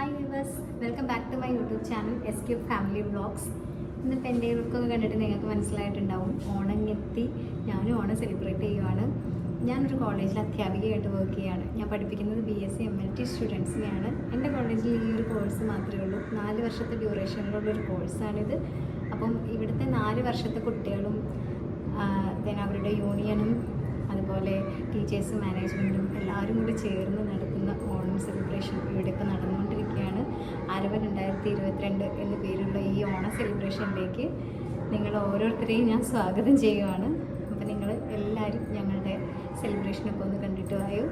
Hi viewers, welcome back to my YouTube channel SQ family vlogs. ഇന്നിപ്പോൾ എൻ്റെ ലുക്കൊക്കെ കണ്ടിട്ട് നിങ്ങൾക്ക് മനസ്സിലായിട്ടുണ്ടാവും, ഓണം എത്തി. ഞാനും ഓണം സെലിബ്രേറ്റ് ചെയ്യുവാണ്. ഞാനൊരു കോളേജിൽ അധ്യാപികയായിട്ട് വർക്ക് ചെയ്യുകയാണ്. ഞാൻ പഠിപ്പിക്കുന്നത് BSc MLT സ്റ്റുഡൻസിനെയാണ്. എൻ്റെ കോളേജിൽ ഈ ഒരു കോഴ്സ് മാത്രമേ ഉള്ളൂ. 4 വർഷത്തെ ഡ്യൂറേഷനിലുള്ളൊരു കോഴ്സാണിത്. അപ്പം ഇവിടുത്തെ 4 വർഷത്തെ കുട്ടികളും അവരുടെ യൂണിയനും അതുപോലെ ടീച്ചേഴ്സും മാനേജ്മെൻറ്റും എല്ലാവരും കൂടി ചേർന്ന് നടത്തുന്ന ഓണം സെലിബ്രേഷൻ ഇവിടെ ഇപ്പോൾ നടന്നുകൊണ്ടിരിക്കുകയാണ്. ആരവൻ 2022 എന്ന പേരുള്ള ഈ ഓണം സെലിബ്രേഷനിലേക്ക് നിങ്ങൾ ഓരോരുത്തരെയും ഞാൻ സ്വാഗതം ചെയ്യുകയാണ്. അപ്പോൾ നിങ്ങൾ എല്ലാവരും ഞങ്ങളുടെ സെലിബ്രേഷനൊക്കെ ഒന്ന് കണ്ടിട്ട് വായോ.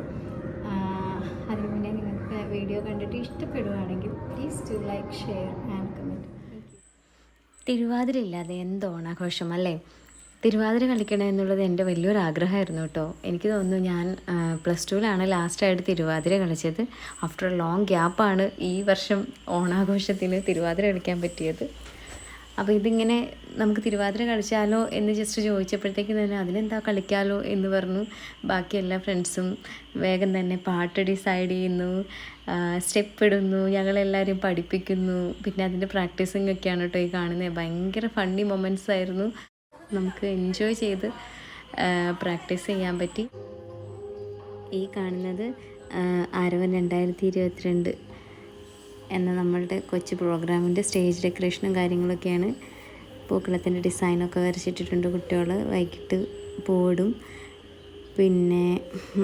അതിന് മുന്നേ നിങ്ങൾക്ക് വീഡിയോ കണ്ടിട്ട് ഇഷ്ടപ്പെടുകയാണെങ്കിൽ please to like, share and comment. Thiruvathira ഇല്ലാതെ എന്ത് ഓണാഘോഷം അല്ലേ? തിരുവാതിര കളിക്കണം എന്നുള്ളത് എൻ്റെ വലിയൊരു ആഗ്രഹമായിരുന്നു കേട്ടോ. എനിക്ക് തോന്നുന്നു ഞാൻ +2 ലാസ്റ്റായിട്ട് തിരുവാതിര കളിച്ചത്. ആഫ്റ്റർ എ ലോങ് ഗ്യാപ്പാണ് ഈ വർഷം ഓണാഘോഷത്തിന് തിരുവാതിര കളിക്കാൻ പറ്റിയത്. അപ്പോൾ ഇതിങ്ങനെ നമുക്ക് തിരുവാതിര കളിച്ചാലോ എന്ന് ജസ്റ്റ് ചോദിച്ചപ്പോഴത്തേക്ക് തന്നെ അതിനെന്താ കളിക്കാമല്ലോ എന്ന് പറഞ്ഞു. ബാക്കി എല്ലാ ഫ്രണ്ട്സും വേഗം തന്നെ പാട്ട് ഡിസൈഡ് ചെയ്യുന്നു, സ്റ്റെപ്പ് ഇടുന്നു, ഞങ്ങളെല്ലാവരും പഠിപ്പിക്കുന്നു. പിന്നെ അതിൻ്റെ പ്രാക്ടീസിങ് ഒക്കെയാണ് കേട്ടോ ഈ കാണുന്നത്. ഭയങ്കര ഫണ്ണി മൊമെൻറ്റ്സ് ആയിരുന്നു. നമുക്ക് എൻജോയ് ചെയ്ത് പ്രാക്ടീസ് ചെയ്യാൻ പറ്റി. ഈ കാണുന്നത് ആരവൻ 2022 എന്ന നമ്മളുടെ കൊച്ചു പ്രോഗ്രാമിൻ്റെ സ്റ്റേജ് ഡെക്കറേഷനും കാര്യങ്ങളൊക്കെയാണ്. പൂക്കളത്തിൻ്റെ ഡിസൈനൊക്കെ വരച്ചിട്ടിട്ടുണ്ട് കുട്ടികൾ. വൈകിട്ട് പൂവിടും, പിന്നെ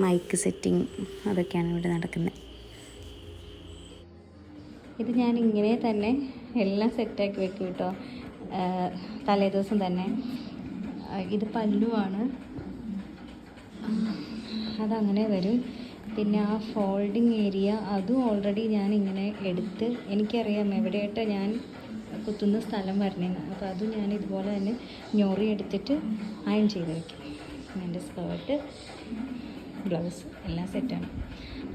മൈക്ക് സെറ്റിംഗ് അതൊക്കെയാണ് ഇവിടെ നടക്കുന്നത്. ഇത് ഞാൻ ഇങ്ങനെ തന്നെ എല്ലാം സെറ്റാക്കി വെക്കും കേട്ടോ, തലേദിവസം തന്നെ. ഇത് പല്ലുവാണ്, അതങ്ങനെ വരും. പിന്നെ ആ ഫോൾഡിങ് ഏരിയ അതും ഓൾറെഡി ഞാൻ ഇങ്ങനെ എടുത്ത്, എനിക്കറിയാം എവിടെയായിട്ട് ഞാൻ കുത്തുന്ന സ്ഥലം വരണേന്ന്. അപ്പോൾ അതും ഞാൻ ഇതുപോലെ തന്നെ ഞൊറി എടുത്തിട്ട് അയൺ ചെയ്ത് വയ്ക്കും. എൻ്റെ സ്കേർട്ട്, ബ്ലൗസ് എല്ലാം സെറ്റാണ്.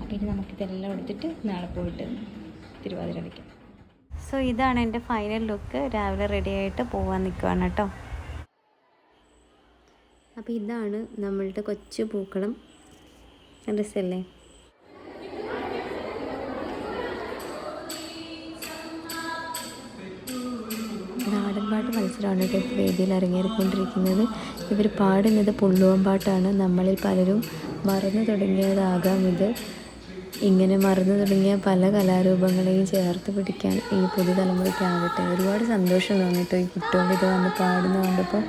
അപ്പോൾ ഇനി നമുക്കിതെല്ലാം എടുത്തിട്ട് നാളെ പോയിട്ട് തിരുവാതിര കളിക്കാം. സോ ഇതാണ് എൻ്റെ ഫൈനൽ ലുക്ക്. രാവിലെ റെഡിയായിട്ട് പോകാൻ നിൽക്കുകയാണ് കേട്ടോ. അപ്പോൾ ഇതാണ് നമ്മളുടെ കൊച്ചു പൂക്കളം. രസമല്ലേ? നാടൻപാട്ട് മത്സരമാണ് കേട്ടോ ഇപ്പോൾ വേദിയിൽ ഇറങ്ങിക്കൊണ്ടിരിക്കുന്നത്. ഇവർ പാടുന്നത് പുള്ളുവൻ പാട്ടാണ്. നമ്മളിൽ പലരും മറന്നു തുടങ്ങിയതാകാം ഇത്. ഇങ്ങനെ മറന്നു തുടങ്ങിയ പല കലാരൂപങ്ങളെയും ചേർത്ത് പിടിക്കാൻ ഈ പുതുതലമുറയ്ക്കാകട്ടെ. ഒരുപാട് സന്തോഷം തോന്നിട്ടോ ഈ കുട്ടികൾ ഇത് വന്ന് പാടുന്ന കണ്ടപ്പോൾ.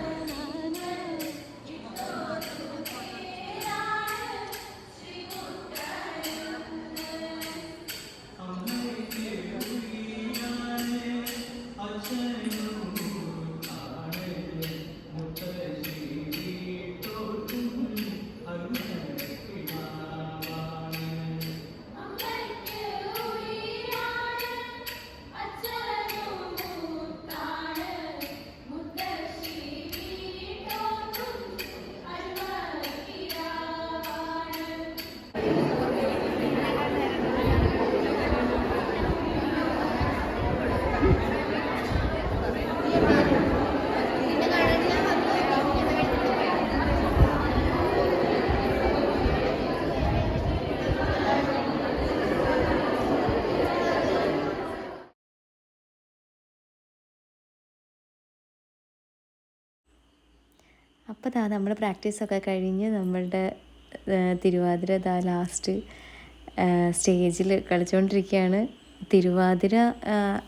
അപ്പോൾ നമ്മൾ പ്രാക്ടീസൊക്കെ കഴിഞ്ഞ് നമ്മളുടെ തിരുവാതിര ലാസ്റ്റ് സ്റ്റേജിൽ കളിച്ചുകൊണ്ടിരിക്കുകയാണ്. തിരുവാതിര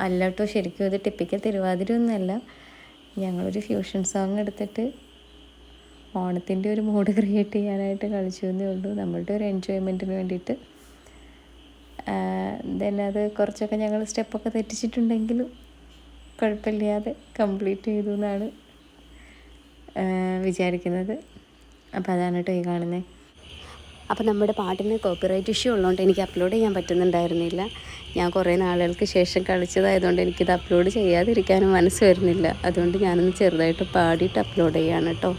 അല്ല കേട്ടോ, ശരിക്കും ഇത് ടിപ്പിക്കൽ തിരുവാതിര ഒന്നുമല്ല. ഞങ്ങളൊരു ഫ്യൂഷൻ സോങ് എടുത്തിട്ട് ഓണത്തിൻ്റെ ഒരു മൂഡ് ക്രിയേറ്റ് ചെയ്യാനായിട്ട് കളിച്ചു എന്നേ ഉള്ളൂ, നമ്മളുടെ ഒരു എൻജോയ്മെൻറ്റിന് വേണ്ടിയിട്ട്. ദെൻ അത് കുറച്ചൊക്കെ ഞങ്ങൾ സ്റ്റെപ്പൊക്കെ തെറ്റിച്ചിട്ടുണ്ടെങ്കിലും കുഴപ്പമില്ലാതെ കംപ്ലീറ്റ് ചെയ്തു എന്നാണ് വിചാരിക്കുന്നത്. അപ്പോൾ അതാണ് കേട്ടോ ഈ കാണുന്നത്. അപ്പോൾ നമ്മുടെ പാട്ടിന് കോപ്പിറൈറ്റ് ഇഷ്യൂ ഉള്ളതുകൊണ്ട് എനിക്ക് അപ്ലോഡ് ചെയ്യാൻ പറ്റുന്നുണ്ടായിരുന്നില്ല. ഞാൻ കുറേ നാളുകൾക്ക് ശേഷം കളിച്ചതായതുകൊണ്ട് എനിക്കിത് അപ്ലോഡ് ചെയ്യാതിരിക്കാനും മനസ്സ് വരുന്നില്ല. അതുകൊണ്ട് ഞാനൊന്ന് ചെറുതായിട്ട് പാടിയിട്ട് അപ്ലോഡ് ചെയ്യാണ് കേട്ടോ.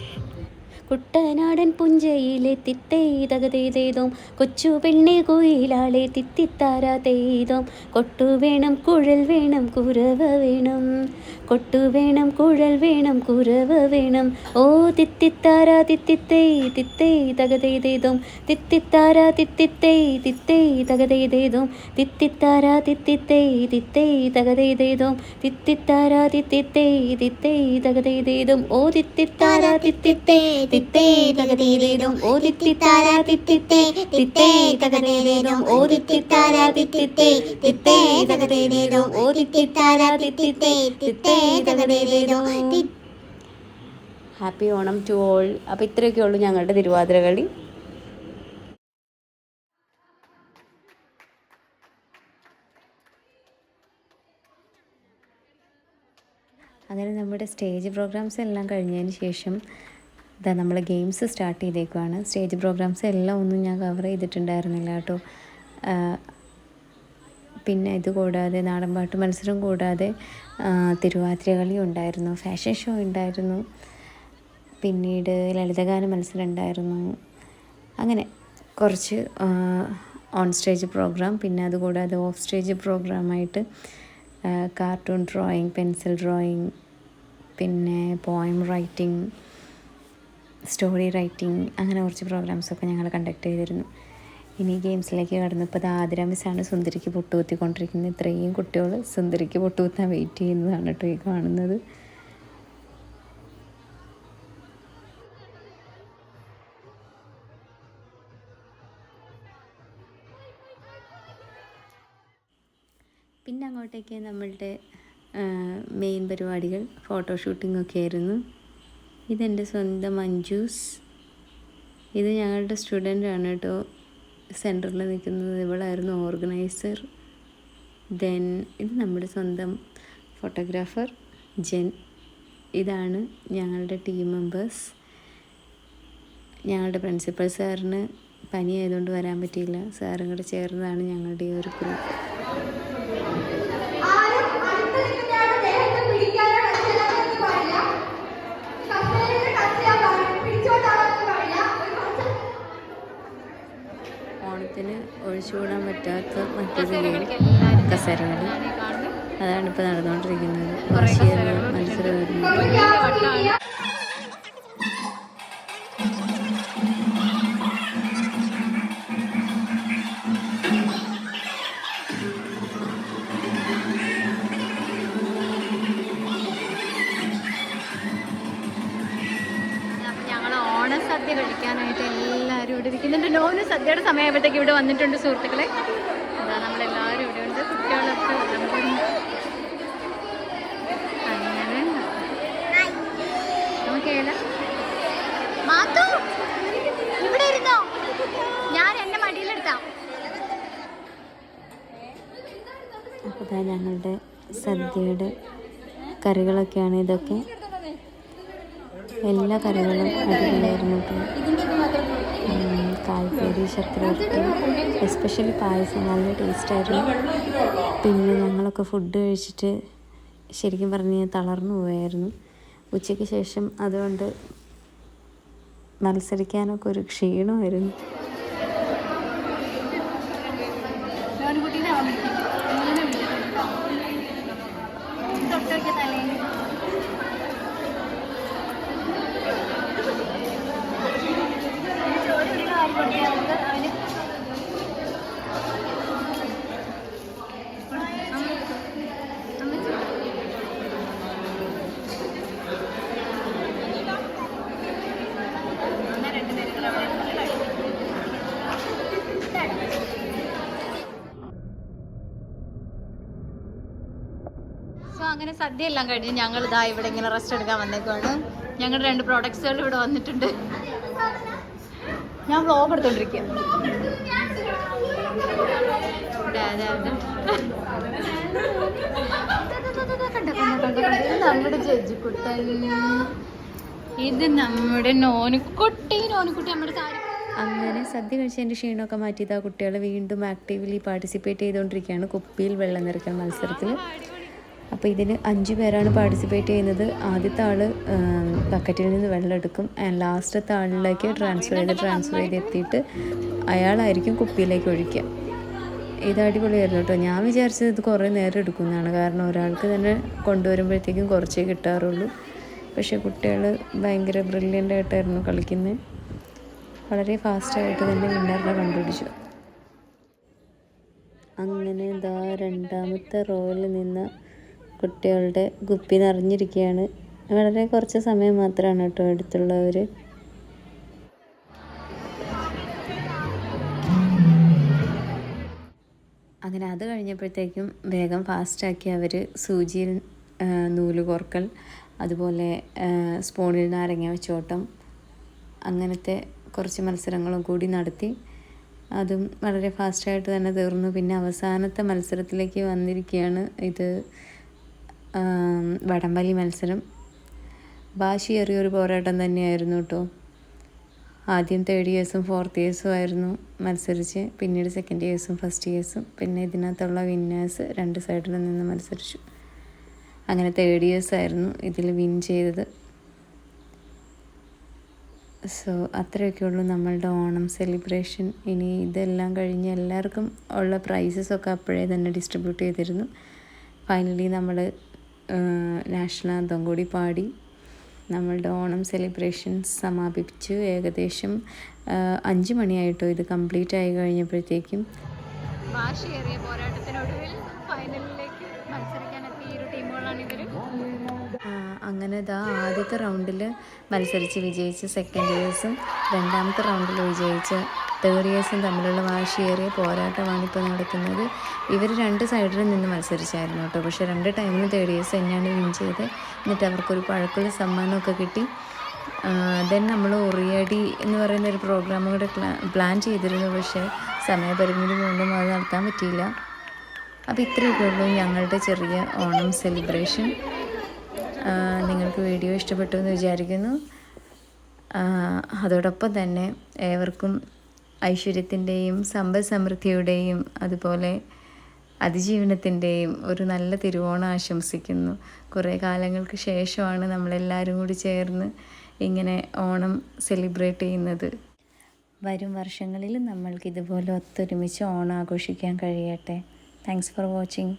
കുട്ടനാടൻ പുഞ്ചയിലെ തിത്തേ തകതേതേതോം കൊച്ചു പെണ്ണെ കുയിലാളെ തിത്തിത്താരാ തെയ്തോം കൊട്ടു വേണം കുഴൽ വേണം കുരവ വേണം കൊട്ടു വേണം കുഴൽ വേണം കുരവ വേണം ഓ തിത്തിത്താരാ തിത്തിത്തേ തിത്തേ തകതേതേതോം തിത്തിത്താരാ തിത്തിത്തേ തിത്തേ തകതേതേതോം തിത്തിത്താരാ തിത്തിത്തേ തിത്തേ തകതേതേതോം തിത്തിത്താരാ തിത്തിത്തേ തിത്തേ തകതേതേതോം ഓ തിത്തിത്താരാ തിത്തിത്തേ തിത്തേ തകതേതേതോം ഓ തിത്തിത്താരാ തിത്തിത്തേ തിത്തേ തകതേതേതോം ഓ തിത്തിത്താരാ തിത്തിത്തേ തിത്തേ തകതേതേതോം ഓ തിത്തിത്താരാ തിത്തിത്തേ തിത്തേ തകതേതേതോം. Happy Onam to all. അപ്പോൾ ഇത്രയൊക്കെ ഉള്ളൂ ഞങ്ങളുടെ തിരുവാതിര കളി. അങ്ങനെ നമ്മുടെ സ്റ്റേജ് പ്രോഗ്രാംസ് എല്ലാം കഴിഞ്ഞതിന് ശേഷം ഇതാ നമ്മൾ ഗെയിംസ് സ്റ്റാർട്ട് ചെയ്തേക്കുവാണ്. സ്റ്റേജ് പ്രോഗ്രാംസ് എല്ലാം ഒന്നും ഞാൻ കവർ ചെയ്തിട്ടുണ്ടായിരുന്നില്ല കേട്ടോ. പിന്നെ ഇത് കൂടാതെ നാടൻപാട്ട് മത്സരം കൂടാതെ തിരുവാതിര കളി ഉണ്ടായിരുന്നു, ഫാഷൻ ഷോ ഉണ്ടായിരുന്നു, പിന്നീട് ലളിതഗാന മത്സരം ഉണ്ടായിരുന്നു. അങ്ങനെ കുറച്ച് ഓൺ സ്റ്റേജ് പ്രോഗ്രാം, പിന്നെ അതുകൂടാതെ ഓഫ് സ്റ്റേജ് പ്രോഗ്രാമായിട്ട് കാർട്ടൂൺ ഡ്രോയിങ്, പെൻസിൽ ഡ്രോയിങ്, പിന്നെ പോയം റൈറ്റിംഗ്, സ്റ്റോറി റൈറ്റിംഗ്, അങ്ങനെ കുറച്ച് പ്രോഗ്രാംസൊക്കെ ഞങ്ങൾ കണ്ടക്ട് ചെയ്തിരുന്നു. ഇനി ഗെയിംസിലേക്ക് കടന്നപ്പോൾ അത് ആതിര മിസ്സാണ് സുന്ദരിക്ക് പൊട്ടുകുത്തിക്കൊണ്ടിരിക്കുന്നത്. ഇത്രയും കുട്ടികൾ സുന്ദരിക്ക് പൊട്ടുകുത്താൻ വെയിറ്റ് ചെയ്യുന്നതാണ് കേട്ടോ ഈ കാണുന്നത്. പിന്നെ അങ്ങോട്ടേക്ക് നമ്മളുടെ മെയിൻ പരിപാടികൾ ഫോട്ടോഷൂട്ടിങ്ങൊക്കെ ആയിരുന്നു. ഇതെൻ്റെ സ്വന്തം മഞ്ജൂസ്. ഇത് ഞങ്ങളുടെ സ്റ്റുഡൻ്റാണ് കേട്ടോ. സെൻറ്ററിൽ നിൽക്കുന്നത് ഇവളായിരുന്നു ഓർഗനൈസർ. ദെൻ ഇത് നമ്മുടെ സ്വന്തം ഫോട്ടോഗ്രാഫർ ജെൻ. ഇതാണ് ഞങ്ങളുടെ ടീം മെമ്പേഴ്സ്. ഞങ്ങളുടെ പ്രിൻസിപ്പൽ സാറിന് പനി ആയതുകൊണ്ട് വരാൻ പറ്റിയില്ല. സാറും കൂടെ ചേർന്നതാണ് ഞങ്ങളുടെ ഈ ഒരു ഗ്രൂപ്പ്. ഓണത്തിന് ഒഴിച്ചുകൂടാൻ പറ്റാത്ത മറ്റൊരു ഗെയിം കസേരകളി. അതാണ് ഇപ്പോൾ നടന്നുകൊണ്ടിരിക്കുന്നത്. മത്സരമായിരുന്നു. സദ്യ കഴിക്കാനായിട്ട് എല്ലാവരും ഇവിടെ ഇരിക്കുന്നുണ്ട്. നോന് സദ്യയുടെ സമയമായപ്പോഴത്തേക്ക് ഇവിടെ വന്നിട്ടുണ്ട് സുഹൃത്തുക്കളെ. അതാ നമ്മളെല്ലാവരും ഇവിടെ ഉണ്ട്, കുട്ടികളൊക്കെ വിളമ്പുന്നു. അങ്ങനെ നമുക്കേല മാത്തു ഇവിടെ ഇരുന്നോ, ഞാൻ എൻ്റെ മടിയിലെടുത്താം. അപ്പോൾ ഞങ്ങളുടെ സദ്യയുടെ കറികളൊക്കെയാണ് ഇതൊക്കെ. എല്ലാ കറികളും അടിപൊളിയായിരുന്നു. കാൽപ്പേരി, ശർക്കര വരട്ടി, എസ്പെഷ്യലി പായസം നല്ല ടേസ്റ്റായിരുന്നു. പിന്നെ ഞങ്ങളൊക്കെ ഫുഡ് കഴിച്ചിട്ട് ശരിക്കും പറഞ്ഞ് തളർന്നു പോയായിരുന്നു ഉച്ചയ്ക്ക് ശേഷം. അതുകൊണ്ട് മത്സരിക്കാനൊക്കെ ഒരു ക്ഷീണമായിരുന്നു. അങ്ങനെ സദ്യ എല്ലാം കഴിഞ്ഞ് ഞങ്ങൾ ഇതാ ഇവിടെ ഇങ്ങനെ റെസ്റ്റ് എടുക്കാൻ വന്നേക്കുവാണ്. ഞങ്ങളുടെ 2 പ്രോഡക്ട്സുകൾ ഇവിടെ വന്നിട്ടുണ്ട്. ഞാൻ വ്ലോഗ് എടുത്തോണ്ടിരിക്കുക. നമ്മുടെ ജഡ്ജിക്കുട്ടൻ, ഇത് നമ്മുടെ നോനുക്കുട്ടി നമ്മുടെ സാരി. അങ്ങനെ സദ്യ കഴിച്ചതിൻ്റെ ക്ഷീണമൊക്കെ മാറ്റിയത് ആ കുട്ടികൾ വീണ്ടും ആക്റ്റീവ്ലി പാർട്ടിസിപ്പേറ്റ് ചെയ്തുകൊണ്ടിരിക്കുകയാണ് കുപ്പിയിൽ വെള്ളം നിറയ്ക്കാൻ മത്സരത്തിൽ. അപ്പോൾ ഇതിൽ 5 പേരാണ് പാർട്ടിസിപ്പേറ്റ് ചെയ്യുന്നത്. ആദ്യത്തെ ആൾ ബക്കറ്റിൽ നിന്ന് വെള്ളം എടുക്കും. ആൻഡ് ലാസ്റ്റത്തെ ആളിലേക്ക് ട്രാൻസ്ഫർ ചെയ്ത് എത്തിയിട്ട് അയാളായിരിക്കും കുപ്പിയിലേക്ക് ഒഴിക്കുക. ഇത് അടിപൊളിയായിരുന്നു കേട്ടോ. ഞാൻ വിചാരിച്ചത് ഇത് കുറേ നേരം എടുക്കുന്നതാണ്, കാരണം ഒരാൾക്ക് തന്നെ കൊണ്ടുവരുമ്പോഴത്തേക്കും കുറച്ചേ കിട്ടാറുള്ളൂ. പക്ഷേ കുട്ടികൾ ഭയങ്കര ബ്രില്യൻ്റ് ആയിട്ടായിരുന്നു കളിക്കുന്നത്. വളരെ ഫാസ്റ്റായിട്ട് തന്നെ വിന്നറിനെ കണ്ടുപിടിച്ചു. അങ്ങനെ ഇതാ രണ്ടാമത്തെ റോയിൽ നിന്ന് കുട്ടികളുടെ കുപ്പി നിറഞ്ഞിരിക്കുകയാണ്. വളരെ കുറച്ച് സമയം മാത്രമാണ് കേട്ടോ അടുത്തുള്ളവർ. അങ്ങനെ അത് കഴിഞ്ഞപ്പോഴത്തേക്കും വേഗം ഫാസ്റ്റാക്കി അവർ സൂചിയിൽ നൂല് കോർക്കൽ, അതുപോലെ സ്പൂണിൽ നാരങ്ങ വെച്ചോട്ടം, അങ്ങനത്തെ കുറച്ച് മത്സരങ്ങളും കൂടി നടത്തി. അതും വളരെ ഫാസ്റ്റായിട്ട് തന്നെ തീർന്നു. പിന്നെ അവസാനത്തെ മത്സരത്തിലേക്ക് വന്നിരിക്കുകയാണ്. ഇത് വടംവലി മത്സരം. വാശിയേറിയൊരു പോരാട്ടം തന്നെയായിരുന്നു കേട്ടോ. ആദ്യം 3rd ഇയേഴ്സും 4th ഇയേഴ്സും ആയിരുന്നു മത്സരിച്ച്, പിന്നീട് 2nd ഇയേഴ്സും 1st ഇയേഴ്സും. പിന്നെ ഇതിനകത്തുള്ള വിന്നേഴ്സ് 2 സൈഡിൽ നിന്ന് മത്സരിച്ചു. അങ്ങനെ 3rd ഇയേഴ്സ് ആയിരുന്നു ഇതിൽ വിൻ ചെയ്തത്. സോ അത്രയൊക്കെ ഉള്ളൂ നമ്മളുടെ ഓണം സെലിബ്രേഷൻ. ഇനി ഇതെല്ലാം കഴിഞ്ഞ് എല്ലാവർക്കും ഉള്ള പ്രൈസസൊക്കെ അപ്പോഴേ തന്നെ ഡിസ്ട്രിബ്യൂട്ട് ചെയ്തിരുന്നു. ഫൈനലി നമ്മൾ നാഷണൽ ആന്തം കൂടി പാടി നമ്മളുടെ ഓണം സെലിബ്രേഷൻസ് സമാപിച്ചു. ഏകദേശം 5 മണിയായിട്ടോ ഇത് കംപ്ലീറ്റ് ആയി കഴിഞ്ഞപ്പോഴത്തേക്കും. വാശിയേറിയ പോരാട്ടത്തിനൊടുവിൽ ഫൈനലിലേക്ക് മത്സരിക്കാനെത്തിയ ഇരു ടീമുകളാണ് ഇവർ. അങ്ങനെ ഇതാ ആദ്യത്തെ റൗണ്ടിൽ മത്സരിച്ച് വിജയിച്ച 2nd ഇയേഴ്സും രണ്ടാമത്തെ റൗണ്ടിൽ വിജയിച്ച 3rd ഇയേഴ്സും തമ്മിലുള്ള വാശിയേറിയ പോരാട്ടമാണ് ഇപ്പോൾ നടക്കുന്നത്. ഇവർ 2 സൈഡിൽ നിന്ന് മത്സരിച്ചായിരുന്നു കേട്ടോ. പക്ഷേ 2 ടൈമിലും 3rd ഇയേഴ്സ് തന്നെയാണ് വിൻ ചെയ്തത്. എന്നിട്ട് അവർക്കൊരു പഴക്കുള്ള സമ്മാനമൊക്കെ കിട്ടി. ദെൻ നമ്മൾ ഉറിയടി എന്ന് പറയുന്ന ഒരു പ്രോഗ്രാം കൂടെ പ്ലാൻ ചെയ്തിരുന്നു. പക്ഷേ സമയപരിമിതി മൂലം അത് നടത്താൻ പറ്റിയില്ല. അപ്പോൾ ഇത്രയൊക്കെ ഉള്ളൂ ഞങ്ങളുടെ ചെറിയ ഓണം സെലിബ്രേഷൻ. നിങ്ങൾക്ക് വീഡിയോ ഇഷ്ടപ്പെട്ടു എന്ന് വിചാരിക്കുന്നു. അതോടൊപ്പം തന്നെ ഏവർക്കും ഐശ്വര്യത്തിൻ്റെയും സമ്പദ് സമൃദ്ധിയുടെയും അതുപോലെ അതിജീവനത്തിൻ്റെയും ഒരു നല്ല തിരുവോണം ആശംസിക്കുന്നു. കുറേ കാലങ്ങൾക്ക് ശേഷമാണ് നമ്മളെല്ലാവരും കൂടി ചേർന്ന് ഇങ്ങനെ ഓണം സെലിബ്രേറ്റ് ചെയ്യുന്നത്. വരും വർഷങ്ങളിൽ നമ്മൾക്ക് ഇതുപോലെ ഒത്തൊരുമിച്ച് ഓണം ആഘോഷിക്കാൻ കഴിയട്ടെ. Thanks for watching.